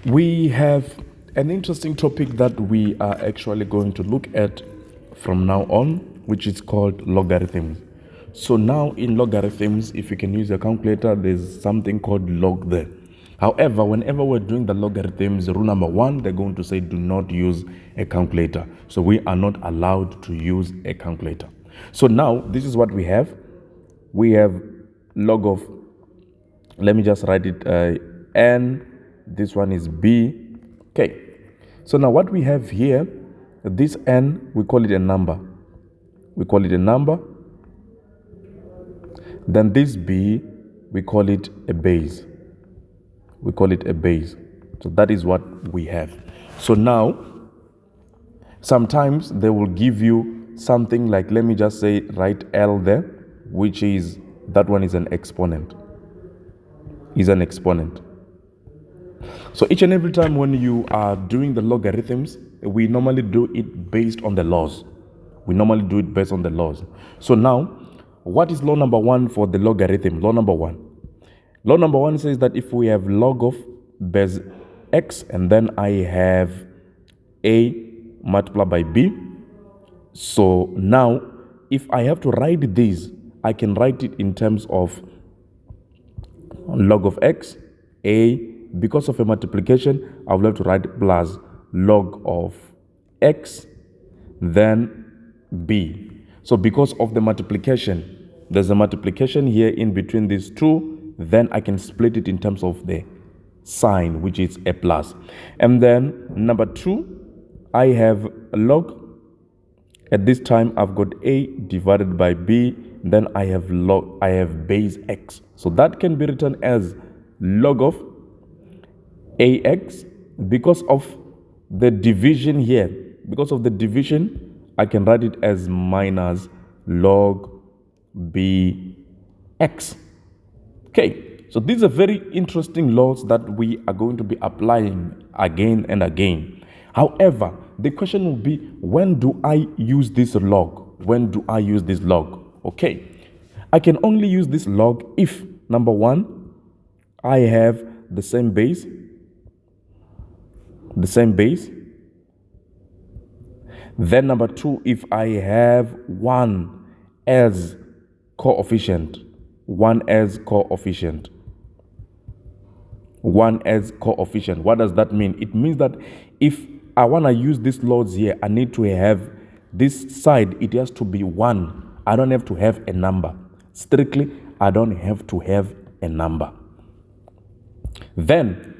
We have an interesting topic that we are actually going to look at from now on, which is called logarithms. So now in logarithms, if you can use a calculator, there's something called log there. However, whenever we're doing the logarithms, rule number one, they're going to say do not use a calculator. So we are not allowed to use a calculator. So now this is what we have. We have log of, let me just write it, n, this one is b. Okay, so now what we have here, this n, we call it a number. We call it a number. Then this b, we call it a base. We call it a base. So that is what we have. So now, sometimes they will give you something like, let me just say, write L there, which is, that one is an exponent. Is an exponent. So each and every time when you are doing the logarithms, we normally do it based on the laws. We normally do it based on the laws. So now, what is law number one for the logarithm? Law number one. Law number one says that if we have log of base x and then I have a multiplied by b. So now, if I have to write this, I can write it in terms of log of x, a, because of a multiplication, I will have to write plus log of x, then b. So because of the multiplication, there's a multiplication here in between these two, then I can split it in terms of the sign, which is a plus. And then number two, I have a log. At this time, I've got a divided by b, then I have log, I have base x. So that can be written as log of ax. Because of the division here, because of the division, I can write it as minus log bx. Okay, so these are very interesting laws that we are going to be applying again and again. However, the question will be, when do I use this log? When do I use this log? Okay, I can only use this log if, number one, I have the same base. Then number two, if I have one as coefficient. What does that mean? It means that if I want to use these laws here, I need to have this side, it has to be 1. I don't have to have a number. Strictly, I don't have to have a number. Then,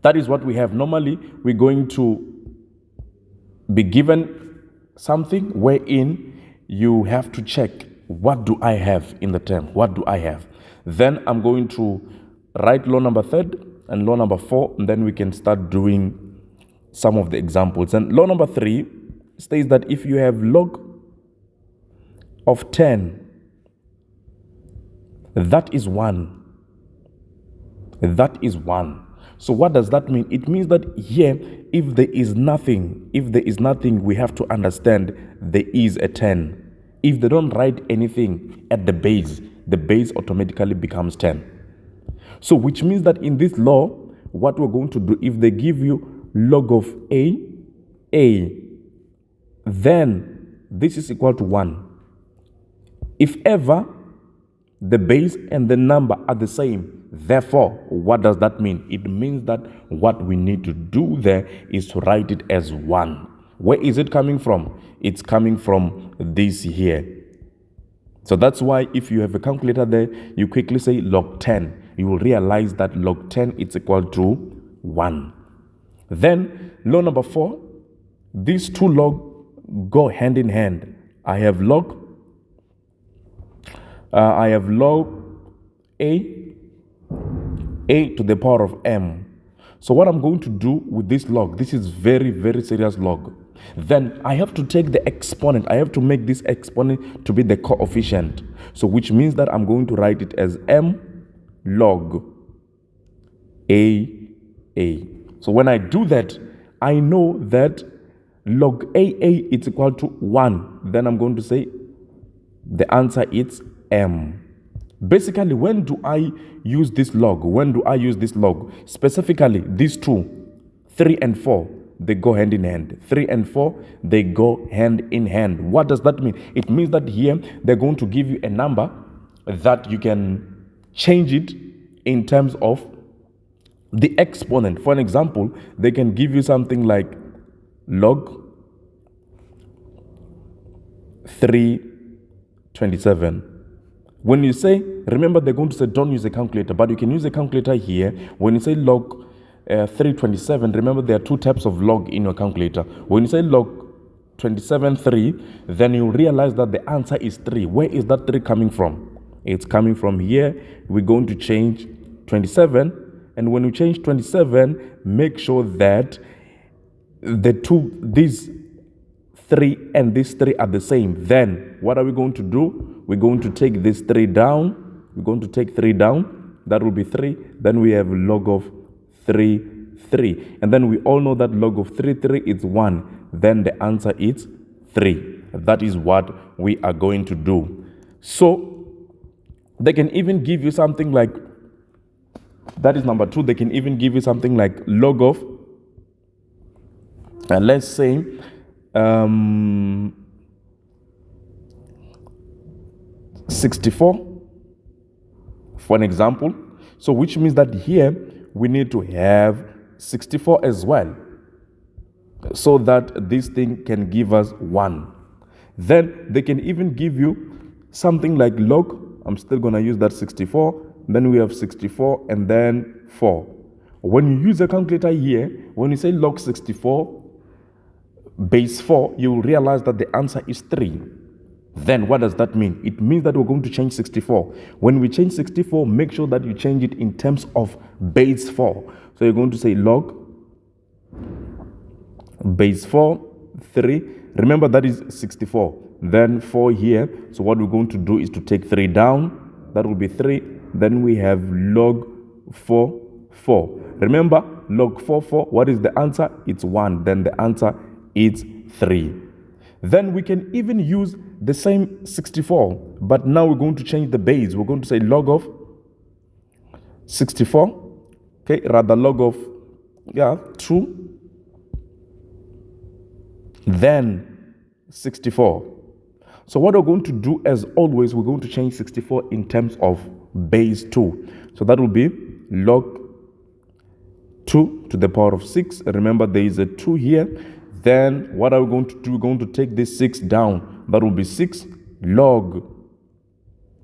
that is what we have. Normally, we're going to be given something wherein you have to check, what do I have in the term? What do I have? Then I'm going to write law number 3 and law number 4, and then we can start doing some of the examples. And law number 3 states that if you have log of 10, that is 1. That is 1. So what does that mean? It means that here, if there is nothing, we have to understand there is a 10. If they don't write anything at the base automatically becomes 10. So which means that in this law, what we're going to do, if they give you log of a, then this is equal to 1. If ever the base and the number are the same, therefore, what does that mean? It means that what we need to do there is to write it as 1. Where is it coming from? It's coming from this here. So that's why if you have a calculator there, you quickly say log 10. You will realize that log 10 is equal to 1. Then law number 4, these two log go hand in hand. I have log a to the power of m. So what I'm going to do with this log, this is very, very serious log. Then I have to take the exponent. I have to make this exponent to be the coefficient. So which means that I'm going to write it as m log a. So when I do that, I know that log a is equal to 1. Then I'm going to say the answer is m. Basically, when do I use this log? When do I use this log? Specifically, these two, 3 and 4, they go hand in hand. 3 and 4, they go hand in hand. What does that mean? It means that here they're going to give you a number that you can change it in terms of the exponent. For an example, they can give you something like log 327. When you say, remember they're going to say don't use a calculator, but you can use a calculator here. When you say log 327, remember there are two types of log in your calculator. When you say log 27.3, then you realize that the answer is 3. Where is that 3 coming from? It's coming from here. We're going to change 27, and when you change 27, make sure that these 3 and this 3 are the same. Then what are we going to do? We're going to take this 3 down. We're going to take 3 down. That will be 3. Then we have log of 3, 3. And then we all know that log of 3, 3 is 1. Then the answer is 3. That is what we are going to do. So they can even give you something like, that is number 2. They can even give you something like log of, let's say, 64, for an example. So which means that here we need to have 64 as well, so that this thing can give us 1. Then they can even give you something like log, I'm still going to use that 64, then we have 64 and then 4. When you use a calculator here, when you say log 64 base 4, you will realize that the answer is 3. Then what does that mean? It means that we're going to change 64. When we change 64, make sure that you change it in terms of base 4. So you're going to say log base 4, 3. Remember that is 64. Then 4 here. So what we're going to do is to take 3 down. That will be 3. Then we have log 4, 4. Remember, log 4, 4. What is the answer? It's 1. Then the answer is 3. Then we can even use the same 64, but now we're going to change the base. We're going to say log of 64, okay, rather log of 2, then 64. So what we're going to do, as always, we're going to change 64 in terms of base 2. So that will be log 2 to the power of 6. Remember, there is a 2 here. Then what are we going to do? We're going to take this 6 down. That will be 6 log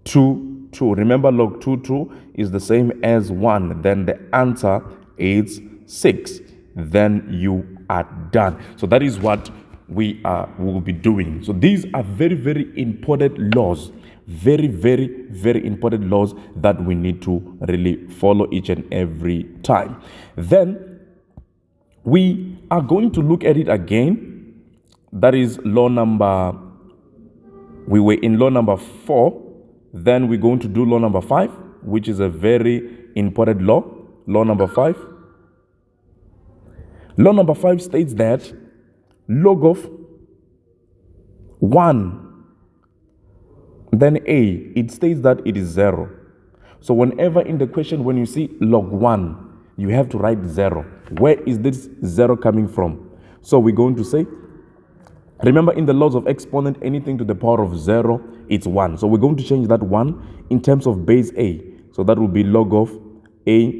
2, 2. Remember, log 2, 2 is the same as 1. Then the answer is 6. Then you are done. So that is what we will be doing. So these are very, very important laws. Very, very, very important laws that we need to really follow each and every time. Then we are going to look at it again. That is law number, we were in law number 4. Then we're going to do law number 5, which is a very important law. Law number 5. Law number 5 states that log of 1, then a, it states that it is 0. So whenever in the question, when you see log 1, you have to write 0. Where is this 0 coming from? So we're going to say, remember in the laws of exponent, anything to the power of 0, it's 1. So we're going to change that 1 in terms of base a. So that will be log of a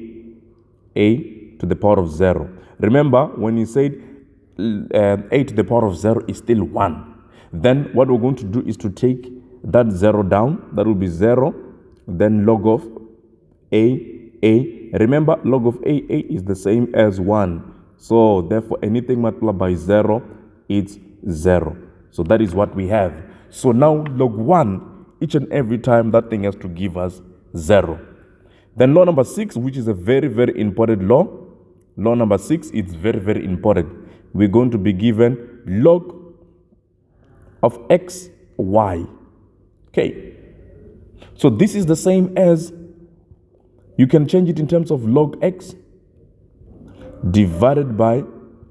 to the power of 0. Remember, when you said a to the power of 0 is still 1. Then what we're going to do is to take that 0 down. That will be 0. Then log of a. Remember, log of a is the same as 1. So therefore, anything multiplied by 0, it's 0. So that is what we have. So now log 1, each and every time, that thing has to give us 0. Then law number 6, which is a very, very important law. Law number 6 is very, very important. We're going to be given log of x, y. Okay. So this is the same as, you can change it in terms of log x divided by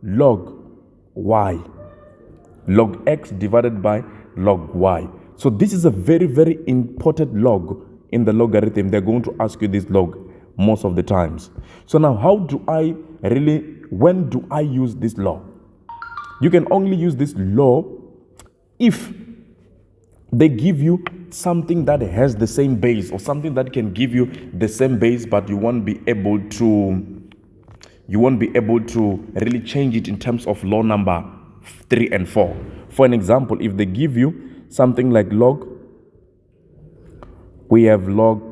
log y. Log x divided by log y. So this is a very, very important log in the logarithm, they're going to ask you this log most of the times. So now, when do I use this law? You can only use this law if they give you something that has the same base, or something that can give you the same base, but you won't be able to really change it in terms of law number 3 and 4. For an example, if they give you something like we have log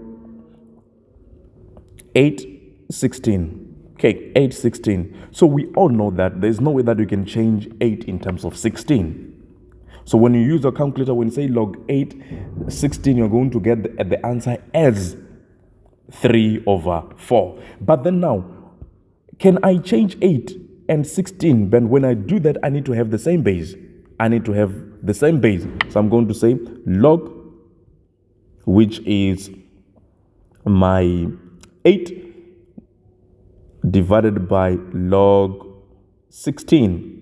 8/16. Okay, 8/16. So we all know that there's no way that you can change 8 in terms of 16. So when you use a calculator, when you say log 8/16, you're going to get the answer as 3/4. But then now, can I change 8 and 16? But when I do that, I need to have the same base. So I'm going to say log, which is my 8 divided by log 16.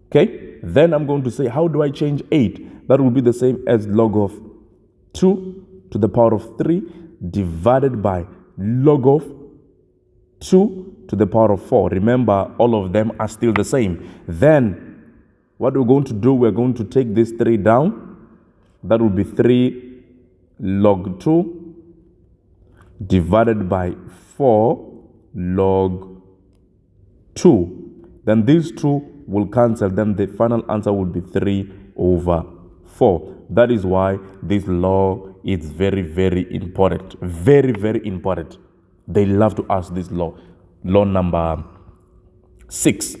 Okay? Then I'm going to say, how do I change 8? That will be the same as log of 2 to the power of 3 divided by log of 2 to the power of 4. Remember, all of them are still the same. Then, what we're going to do, we're going to take this 3 down. That will be 3 log 2 divided by 4 log 2. Then these 2 will cancel. Then the final answer will be 3/4. That is why this law is very, very important. Very, very important. They love to ask this law number 6.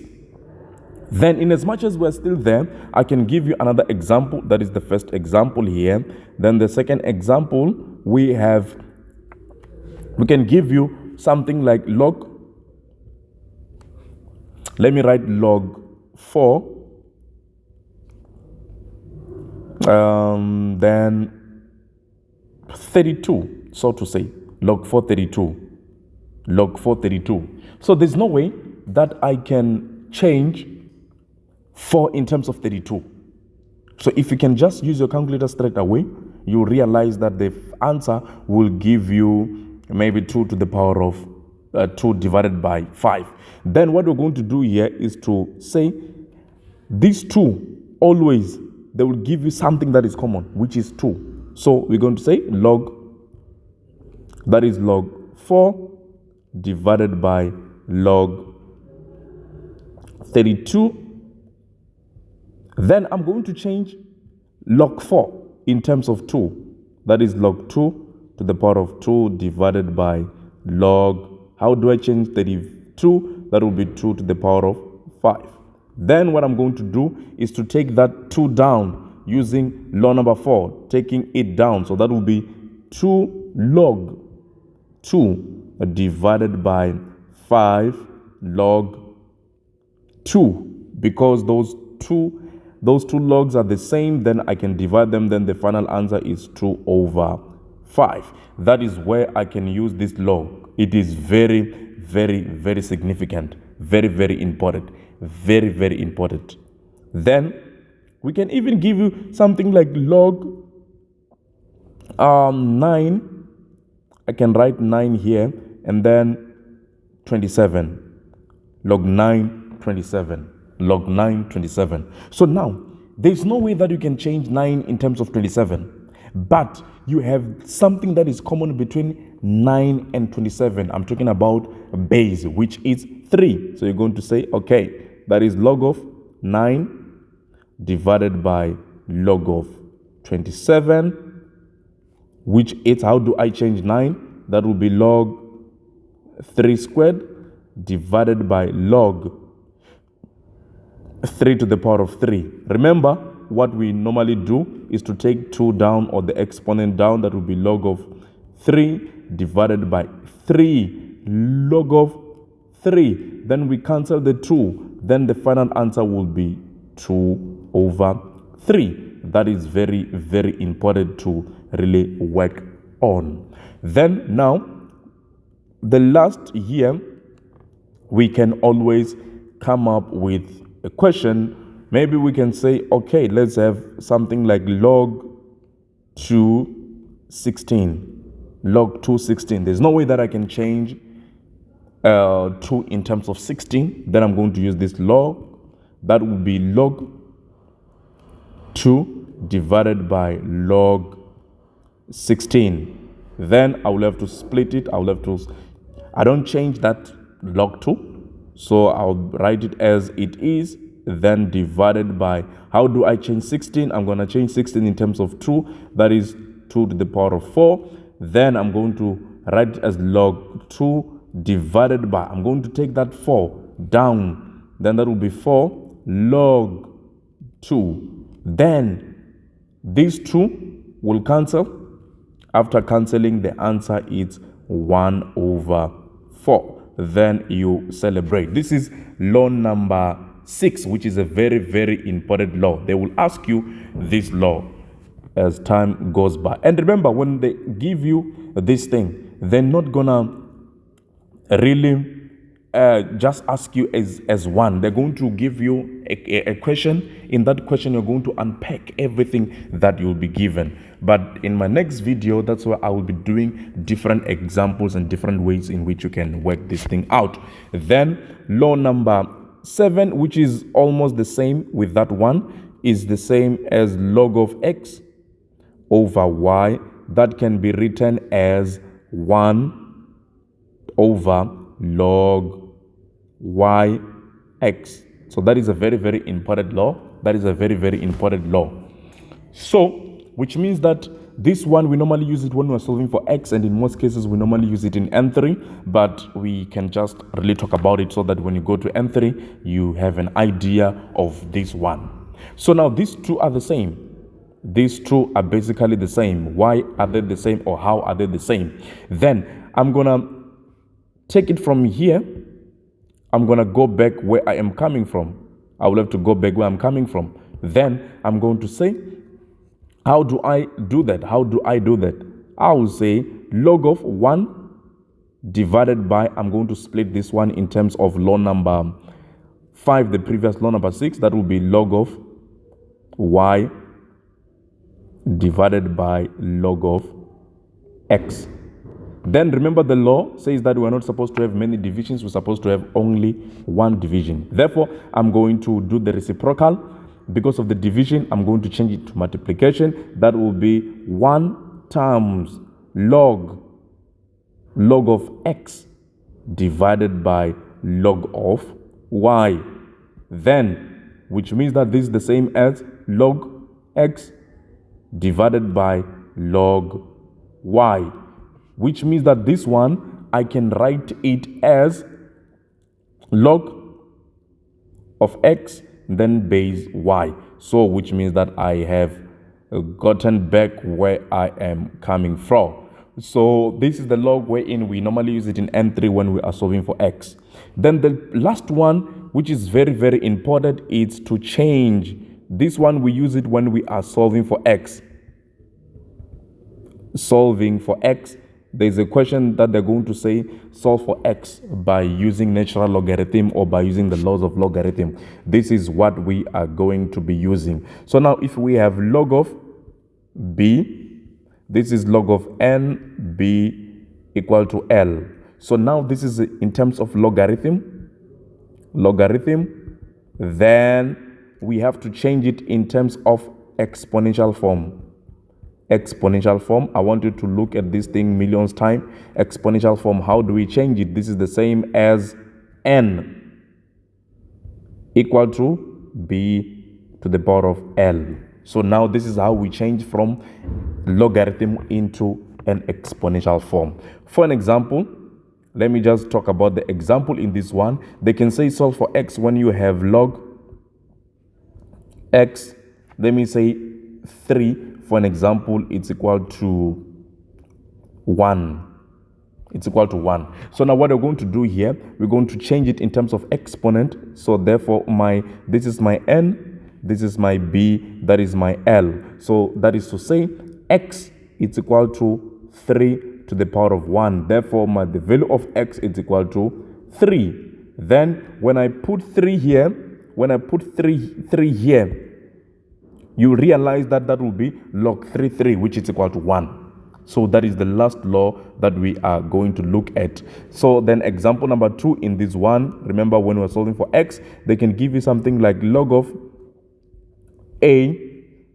Then, in as much as we're still there, I can give you another example. That is the first example here. Then the second example, we can give you something like log. Let me write log 4. Then 32, so to say. Log 4/32. Log 4/32. So there's no way that I can change 4 in terms of 32. So if you can just use your calculator straight away, you realize that the answer will give you maybe 2 to the power of 2 divided by 5. Then what we're going to do here is to say these 2, always they will give you something that is common, which is 2. So we're going to say log 4 divided by log 32. Then I'm going to change log 4 in terms of 2. That is log 2 to the power of 2 divided by log. How do I change 32? That will be 2 to the power of 5. Then what I'm going to do is to take that 2 down using law number 4, taking it down. So that will be 2 log 2 divided by 5 log 2. Because those two logs are the same, then I can divide them. Then the final answer is 2/5. That is where I can use this log. It is very, very, very significant. Very, very important. Very, very important. Then we can even give you something like log 9. I can write 9 here, and then 27. Log 9, 27. Log 9, 27. So now, there's no way that you can change 9 in terms of 27. But you have something that is common between 9 and 27. I'm talking about base, which is 3. So you're going to say, okay, that is log of 9 divided by log of 27, which is, how do I change 9? That will be log 3 squared divided by log 3 to the power of 3. Remember, what we normally do is to take 2 down, or the exponent down. That will be log of 3 divided by 3 log of 3. Then we cancel the 2. Then the final answer will be 2/3. That is very, very important to really work on. Then now, the last here, we can always come up with a question. Maybe we can say, okay, let's have something like log 2/16. log 2 16. There's no way that I can change 2 in terms of 16. Then I'm going to use this log. That would be log 2 divided by log 16. Then I will have to split it. I don't change that log 2. So I'll write it as it is, then divided by, how do I change 16? I'm going to change 16 in terms of 2. That is 2 to the power of 4. Then I'm going to write it as log 2 divided by, I'm going to take that 4 down. Then that will be 4 log 2. Then these 2 will cancel. After cancelling, the answer is 1 over 4. Then you celebrate. This is law number 6, which is a very, very important law. They will ask you this law as time goes by. And remember, when they give you this thing, they're not gonna really just ask you as one. They're going to give you a question. In that question, you're going to unpack everything that you'll be given. But in my next video, that's where I will be doing different examples and different ways in which you can work this thing out. Then law number 7, which is almost the same with that one, is the same as log of x over y. That can be written as 1 over log y x. So that is a very, very important law. That is a very, very important law. So, which means that this one, we normally use it when we're solving for x, and in most cases, we normally use it in N3, but we can just really talk about it so that when you go to N3, you have an idea of this one. So now these two are the same. These two are basically the same. Why are they the same, or how are they the same? Then I'm going to take it from here. I'm going to go back where I am coming from. I will have to go back where I'm coming from. Then I'm going to say, how do I do that? How do I do that? I will say log of 1 divided by, I'm going to split this one in terms of law number 5, the previous law number 6. That will be log of y divided by log of x. Then remember, the law says that we're not supposed to have many divisions. We're supposed to have only one division. Therefore, I'm going to do the reciprocal. Because of the division, I'm going to change it to multiplication. That will be 1 times log of x divided by log of y. Then, which means that this is the same as log x divided by log y. Which means that this one, I can write it as log of x, then base y. So which means that I have gotten back where I am coming from. So this is the log wherein we normally use it in N3 when we are solving for x. Then the last one, which is very, very important, is to change. This one we use it when we are solving for x. Solving for x, there's a question that they're going to say, solve for x by using natural logarithm or by using the laws of logarithm. This is what we are going to be using. So now if we have log of b, this is log of n, b equal to L. So now this is in terms of logarithm. Then we have to change it in terms of exponential form. Exponential form, I want you to look at this thing millions times. Exponential form, how do we change it? This is the same as n equal to b to the power of L. So now this is how we change from logarithm into an exponential form. For an example, let me just talk about the example in this one. They can say solve for x when you have log x, let me say 3. For an example, it's equal to 1. It's equal to 1. So now what we're going to do here, we're going to change it in terms of exponent. So therefore, this is my n, this is my b, that is my L. So that is to say, x is equal to 3 to the power of 1. Therefore, the value of x is equal to 3. Then when I put 3 here, you realize that that will be log 3, which is equal to 1. So that is the last law that we are going to look at. So then example number 2 in this one, remember when we're solving for x, they can give you something like log of a,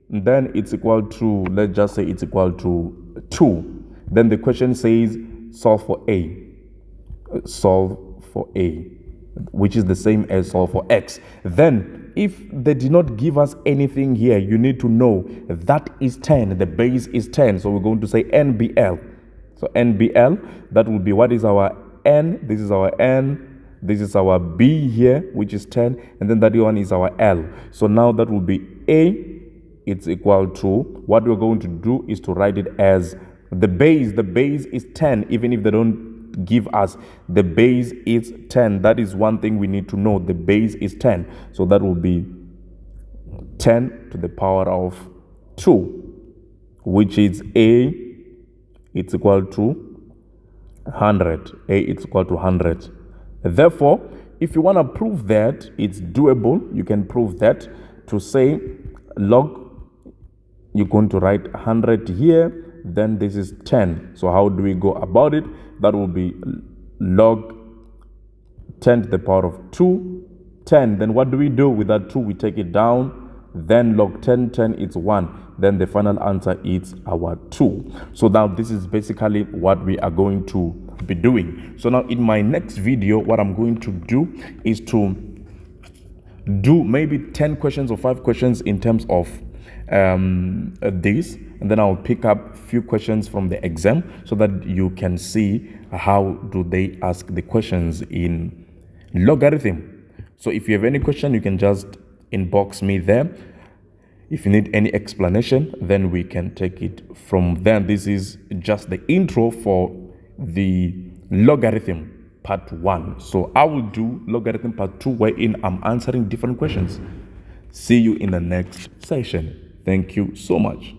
then it's equal to, let's just say it's equal to 2. Then the question says solve for a. Solve for a, which is the same as solve for x. Then if they did not give us anything here, you need to know that is 10, the base is 10. So we're going to say NBL. So NBL, that will be, what is our N? This is our N, this is our B here, which is 10, and then that one is our L. So now that will be A, it's equal to, what we're going to do is to write it as the base is 10, even if they don't give us, the base is 10. That is one thing we need to know, the base is 10. So that will be 10 to the power of 2, which is A, it's equal to 100. A, it's equal to 100. Therefore, if you want to prove that it's doable, you can prove that to say log, you're going to write 100 here, then this is 10. So how do we go about it? That will be log 10 to the power of 2, 10. Then what do we do with that 2? We take it down. Then log 10, 10, it's 1. Then the final answer is our 2. So now this is basically what we are going to be doing. So now in my next video, what I'm going to do is to do maybe 10 questions or 5 questions in terms of this, and then I'll pick up a few questions from the exam so that you can see how do they ask the questions in logarithm. So if you have any question, you can just inbox me there. If you need any explanation, then we can take it from there. This is just the intro for the logarithm part 1. So I will do logarithm part 2, wherein I'm answering different questions. See you in the next session. Thank you so much.